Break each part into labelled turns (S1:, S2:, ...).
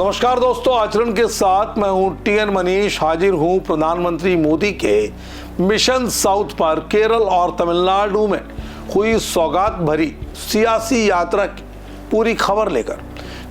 S1: नमस्कार दोस्तों, आचरण के साथ मैं हूं टीएन मनीष। हाजिर हूं प्रधानमंत्री मोदी के मिशन साउथ पर केरल और तमिलनाडु में हुई सौगात भरी सियासी यात्रा की पूरी खबर लेकर।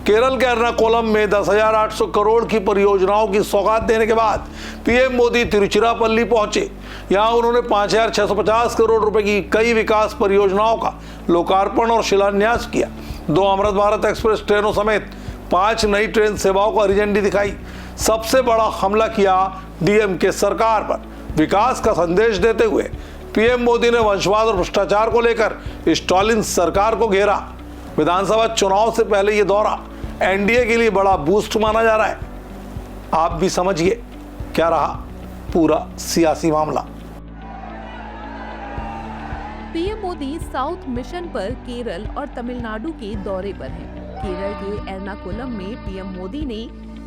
S1: केरल के एर्नाकुलम में 10,800 करोड़ की परियोजनाओं की सौगात देने के बाद पीएम मोदी तिरुचिरापल्ली पहुंचे। यहां उन्होंने 5,650 करोड़ रुपए की कई विकास परियोजनाओं का लोकार्पण और शिलान्यास किया। 2 अमृत भारत एक्सप्रेस ट्रेनों समेत 5 नई ट्रेन सेवाओं को हरी झंडी दिखाई। सबसे बड़ा हमला किया डीएमके सरकार पर। विकास का संदेश देते हुए पीएम मोदी ने वंशवाद और भ्रष्टाचार को लेकर स्टालिन सरकार को घेरा। विधानसभा चुनाव से पहले यह दौरा एनडीए के लिए बड़ा बूस्ट माना जा रहा है। आप भी समझिए क्या रहा पूरा सियासी मामला।
S2: पीएम मोदी साउथ मिशन पर केरल और तमिलनाडु के दौरे पर हैं। केरल के एर्नाकुलम में पीएम मोदी ने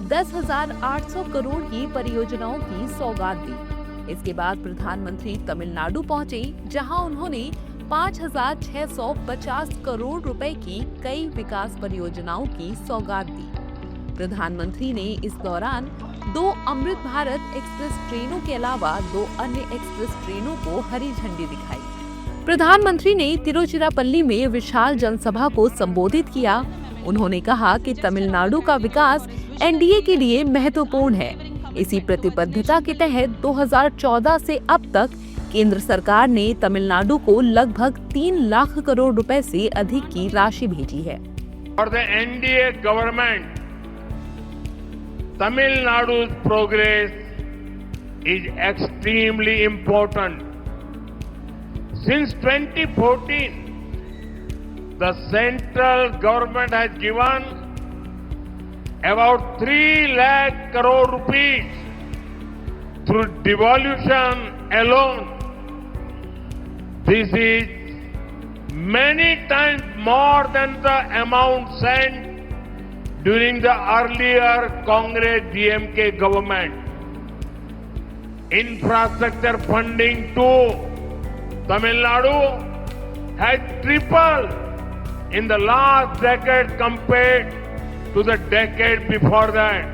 S2: 10,800 करोड़ की परियोजनाओं की सौगात दी। इसके बाद प्रधानमंत्री तमिलनाडु पहुंचे, जहां उन्होंने 5,650 करोड़ रुपए की कई विकास परियोजनाओं की सौगात दी। प्रधानमंत्री ने इस दौरान 2 अमृत भारत एक्सप्रेस ट्रेनों के अलावा 2 अन्य एक्सप्रेस ट्रेनों को हरी झंडी दिखाई। प्रधानमंत्री ने तिरुचिरापल्ली में विशाल जनसभा को संबोधित किया। उन्होंने कहा कि तमिलनाडु का विकास एनडीए के लिए महत्वपूर्ण है। इसी प्रतिबद्धता के तहत 2014 से अब तक केंद्र सरकार ने तमिलनाडु को लगभग 3 लाख करोड़ रुपए से अधिक की राशि भेजी है।
S3: For the NDA government, Tamil Nadu's progress is extremely important. Since 2014, the central government has given about 3 lakh crore rupees through devolution alone. This is many times more than the amount sent during the earlier Congress DMK government. Infrastructure funding to Tamil Nadu has tripled in the last decade compared to the decade before that.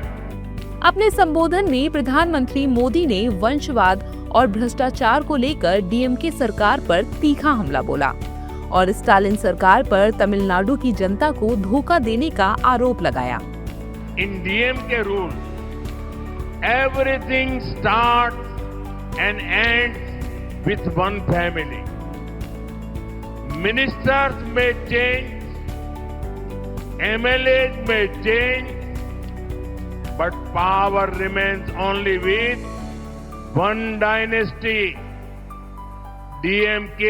S2: अपने संबोधन में प्रधानमंत्री मोदी ने वंशवाद और भ्रष्टाचार को लेकर डीएमके सरकार पर तीखा हमला बोला और स्टालिन सरकार पर तमिलनाडु की जनता को धोखा देने का आरोप लगाया।
S3: In DMK rule, everything starts and ends with one family. Ministers may change, MLAs may change, but power remains only with one dynasty. DMK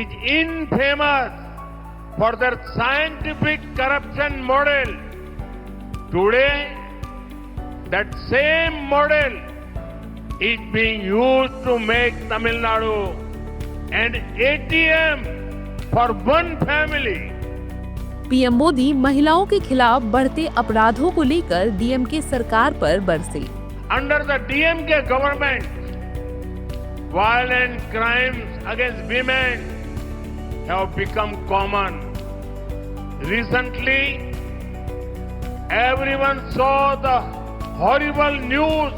S3: is infamous for their scientific corruption model. Today, that same model is being used to make Tamil Nadu an ATM for one family.
S2: PM Modi महिलाओं के खिलाफ बढ़ते अपराधों को लेकर DMK सरकार पर बरसे।
S3: Under the DMK government, violent crimes against women have become common. Recently, everyone saw the horrible news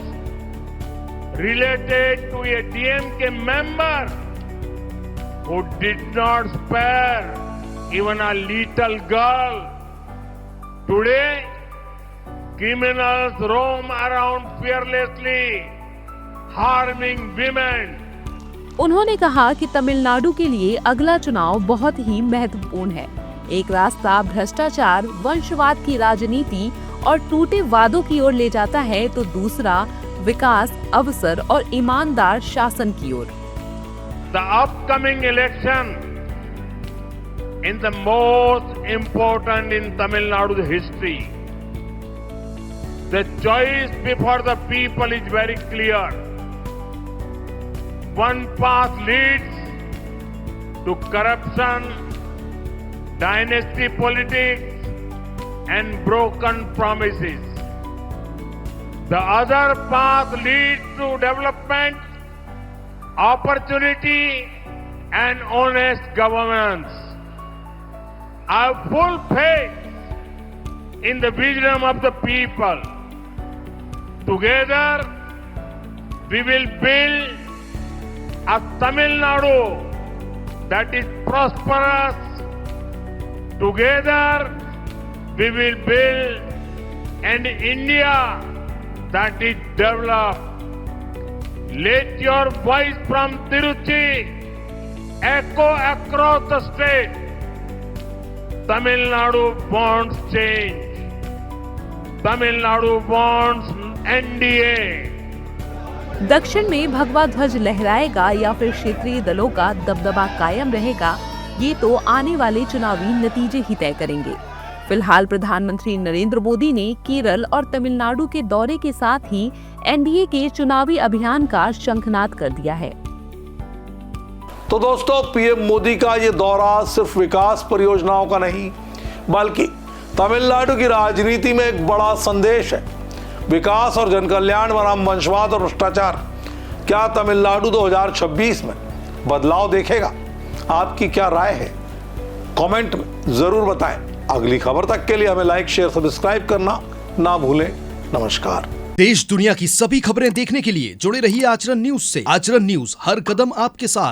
S3: related to a DMK member who did not spare even a little girl. Today, criminals roam around fearlessly, harming women.
S2: उन्होंने कहा कि तमिलनाडु के लिए अगला चुनाव बहुत ही महत्वपूर्ण है। एक रास्ता भ्रष्टाचार, वंशवाद की राजनीति और टूटे वादों की ओर ले जाता है, तो दूसरा विकास, अवसर और ईमानदार शासन की ओर।
S3: The upcoming election is the most important in Tamil Nadu's history. The choice before the people is very clear. One path leads to corruption, dynasty politics, and broken promises. The other path leads to development, opportunity, and honest governance. I have full faith in the wisdom of the people. Together, we will build a Tamil Nadu that is prosperous. Together, we will build an India that is developed. Let your voice from Tiruchi echo across the state. Tamil Nadu wants change. Tamil Nadu wants NDA.
S2: दक्षिण में भगवा ध्वज लहराएगा या फिर क्षेत्रीय दलों का दबदबा कायम रहेगा, ये तो आने वाले चुनावी नतीजे ही तय करेंगे। फिलहाल प्रधानमंत्री नरेंद्र मोदी ने केरल और तमिलनाडु के दौरे के साथ ही एनडीए के चुनावी अभियान का शंखनाद कर दिया है।
S1: तो दोस्तों, पीएम मोदी का ये दौरा सिर्फ विकास परियोजनाओं का नहीं, बल्कि तमिलनाडु की राजनीति में एक बड़ा संदेश है। विकास और जनकल्याण बनाम वंशवाद और भ्रष्टाचार। क्या तमिलनाडु 2026 में बदलाव देखेगा? आपकी क्या राय है? कमेंट में जरूर बताएं। अगली खबर तक के लिए हमें लाइक, शेयर, सब्सक्राइब करना ना भूलें। नमस्कार।
S4: देश दुनिया की सभी खबरें देखने के लिए जुड़े रहिए आचरण न्यूज से। आचरण न्यूज, हर कदम आपके साथ।